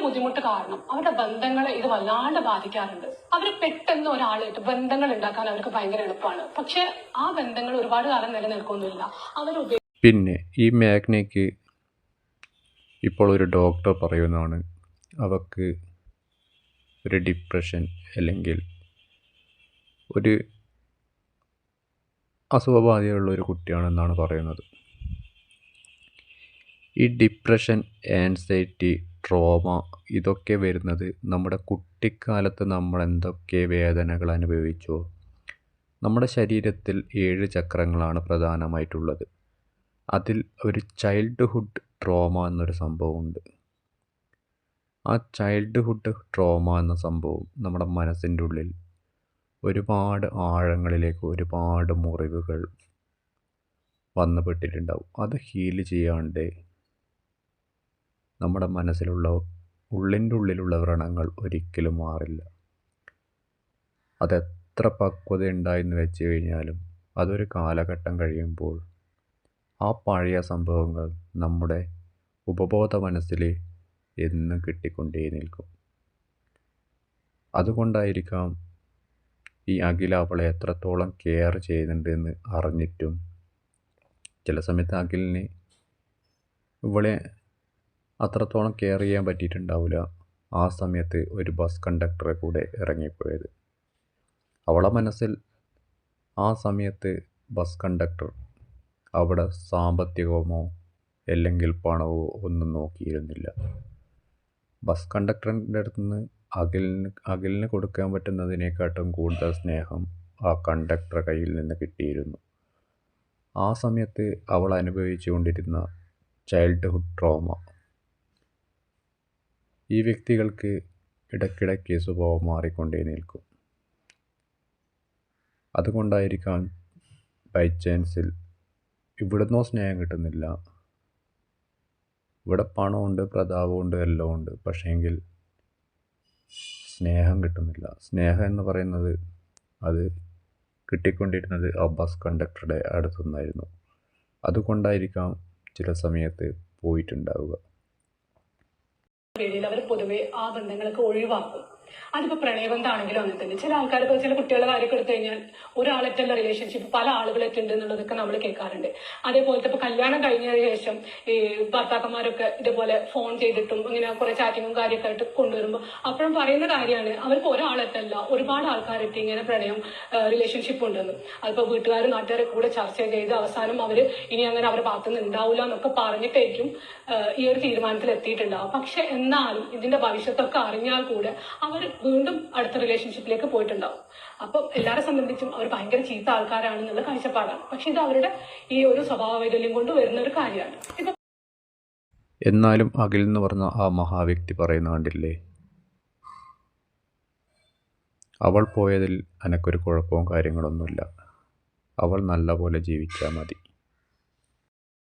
ബുദ്ധിമുട്ട് കാരണം അവരുടെ ബന്ധങ്ങളെ ഇത് വല്ലാണ്ട് ബാധിക്കാറുണ്ട്. അവർ പെട്ടെന്ന് ഒരാളായിട്ട് ബന്ധങ്ങൾ ഉണ്ടാക്കാൻ അവർക്ക് ഭയങ്കര എളുപ്പമാണ്. പക്ഷെ ആ ബന്ധങ്ങൾ ഒരുപാട് കാലം നിലനിൽക്കൊന്നുമില്ല. പിന്നെ ഈ മേഘ്നയ്ക്ക് ഇപ്പോൾ ഒരു ഡോക്ടർ പറയുന്നതാണ് അവർക്ക് ഒരു ഡിപ്രഷൻ അല്ലെങ്കിൽ ഒരു അസുഖബാധയുള്ള ഒരു കുട്ടിയാണെന്നാണ് പറയുന്നത്. ഈ ഡിപ്രഷൻ, ആൻസൈറ്റി, ട്രോമ ഇതൊക്കെ വരുന്നത് നമ്മുടെ കുട്ടിക്കാലത്ത് നമ്മൾ എന്തൊക്കെ വേദനകൾ അനുഭവിച്ചോ. നമ്മുടെ ശരീരത്തിൽ 7 ചക്രങ്ങളാണ് പ്രധാനമായിട്ടുള്ളത്. അതിൽ ഒരു ചൈൽഡ്ഹുഡ് ട്രോമ എന്നൊരു സംഭവമുണ്ട്. ആ ചൈൽഡ്ഹുഡ് ട്രോമ എന്ന സംഭവം നമ്മുടെ മനസ്സിൻ്റെ ഉള്ളിൽ ഒരുപാട് ആഴങ്ങളിലേക്ക് ഒരുപാട് മുറിവുകൾ വന്നുപെട്ടിട്ടുണ്ടാവും. അത് ഹീൽ ചെയ്യാണ്ട് നമ്മുടെ മനസ്സിലുള്ള ഉള്ളിൻ്റെ ഉള്ളിലുള്ള വ്രണങ്ങൾ ഒരിക്കലും മാറില്ല. അതെത്ര പക്വത ഉണ്ടായെന്ന് വെച്ച് കഴിഞ്ഞാലും അതൊരു കാലഘട്ടം കഴിയുമ്പോൾ ആ പഴയ സംഭവങ്ങൾ നമ്മുടെ ഉപബോധ മനസ്സിൽ എന്നും കിട്ടിക്കൊണ്ടേ നിൽക്കും. അതുകൊണ്ടായിരിക്കാം ഈ അഖില അവളെ എത്രത്തോളം കെയർ ചെയ്യുന്നുണ്ടെന്ന് അറിഞ്ഞിട്ടും ചില സമയത്ത് അഖിലിന് ഇവളെ അത്രത്തോളം കെയർ ചെയ്യാൻ പറ്റിയിട്ടുണ്ടാവില്ല. ആ സമയത്ത് ഒരു ബസ് കണ്ടക്ടറെ കൂടെ ഇറങ്ങിപ്പോയത്. അവളെ മനസ്സിൽ ആ സമയത്ത് ബസ് കണ്ടക്ടർ അവിടെ സാമ്പത്തികമോ അല്ലെങ്കിൽ പണമോ ഒന്നും നോക്കിയിരുന്നില്ല. ബസ് കണ്ടക്ടറിൻ്റെ അടുത്ത് നിന്ന് അഖിലിന് കൊടുക്കാൻ പറ്റുന്നതിനേക്കാട്ടും കൂടുതൽ സ്നേഹം ആ കണ്ടക്ടറുടെ കയ്യിൽ നിന്ന് കിട്ടിയിരുന്നു. ആ സമയത്ത് അവൾ അനുഭവിച്ചു കൊണ്ടിരുന്ന ചൈൽഡ്ഹുഡ് ട്രോമ ഈ വ്യക്തികൾക്ക് ഇടയ്ക്കിടയ്ക്ക് സ്വഭാവം മാറിക്കൊണ്ടേ നിൽക്കും. അതുകൊണ്ടായിരിക്കാം ബൈ ചാൻസിൽ ഇവിടുന്നോ സ്നേഹം കിട്ടുന്നില്ല, ഇവിടെ പണമുണ്ട്, പ്രതാപമുണ്ട്, എല്ലാം ഉണ്ട്, പക്ഷേങ്കിൽ സ്നേഹം കിട്ടുന്നില്ല. സ്നേഹം എന്ന് പറയുന്നത് അത് കിട്ടിക്കൊണ്ടിരുന്നത് ആ ബസ് കണ്ടക്ടറുടെ അടുത്തുനിന്നായിരുന്നു. അതുകൊണ്ടായിരിക്കാം ചില സമയത്ത് പോയിട്ടുണ്ടാവുക. അവർ പൊതുവെ ആ ബന്ധങ്ങളൊക്കെ ഒഴിവാക്കും. അതിപ്പോ പ്രണയബന്ധമാണെങ്കിലും അങ്ങനെ തന്നെ. ചില ആൾക്കാർ ചില കുട്ടികളുടെ കാര്യമൊക്കെ എടുത്തു കഴിഞ്ഞാൽ ഒരാളെറ്റുള്ള റിലേഷൻഷിപ്പ് പല ആളുകളെറ്റുണ്ട് എന്നുള്ളതൊക്കെ നമ്മൾ കേൾക്കാറുണ്ട്. അതേപോലത്തെ ഇപ്പൊ കല്യാണം കഴിഞ്ഞതിന് ശേഷം ഈ ഭർത്താക്കന്മാരൊക്കെ ഇതേപോലെ ഫോൺ ചെയ്തിട്ടും ഇങ്ങനെ കുറെ ചാറ്റിങ്ങും കാര്യമൊക്കെ ആയിട്ട് കൊണ്ടുവരുമ്പോൾ അപ്പോഴും പറയുന്ന കാര്യമാണ് അവർക്ക് ഒരാളെറ്റല്ല ഒരുപാട് ആൾക്കാരെത്തി ഇങ്ങനെ പ്രണയം റിലേഷൻഷിപ്പ് ഉണ്ടെന്ന്. അതിപ്പോ വീട്ടുകാരും നാട്ടുകാരെ കൂടെ ചർച്ച ചെയ്ത് അവസാനം അവര് ഇനി അങ്ങനെ അവരുടെ ഭാഗത്തുനിന്ന് ഉണ്ടാവില്ല എന്നൊക്കെ പറഞ്ഞിട്ടായിരിക്കും ഈ ഒരു തീരുമാനത്തിൽ എത്തിയിട്ടുണ്ടാവും. പക്ഷെ എന്നാലും ഇതിന്റെ ഭവിഷ്യത്തൊക്കെ അറിഞ്ഞാൽ കൂടെ അവർ വീണ്ടും അടുത്ത റിലേഷൻഷിപ്പിലേക്ക് പോയിട്ടുണ്ടാവും. അപ്പം എല്ലാരെ സംബന്ധിച്ചും അവർ ഭയങ്കര ചീത്ത ആൾക്കാരാണെന്നുള്ള കാഴ്ചപ്പാടാണ്. പക്ഷെ ഇത് അവരുടെ ഈ ഒരു സ്വഭാവ വൈകല്യം കൊണ്ട് വരുന്ന ഒരു കാര്യമാണ്. എന്നാലും അഖിൽ എന്ന് പറഞ്ഞ ആ മഹാവ്യക്തി പറയുന്ന കണ്ടില്ലേ, അവൾ പോയതിൽ എനക്കൊരു കുഴപ്പവും കാര്യങ്ങളൊന്നുമില്ല, അവൾ നല്ല പോലെ ജീവിച്ചാൽ മതി.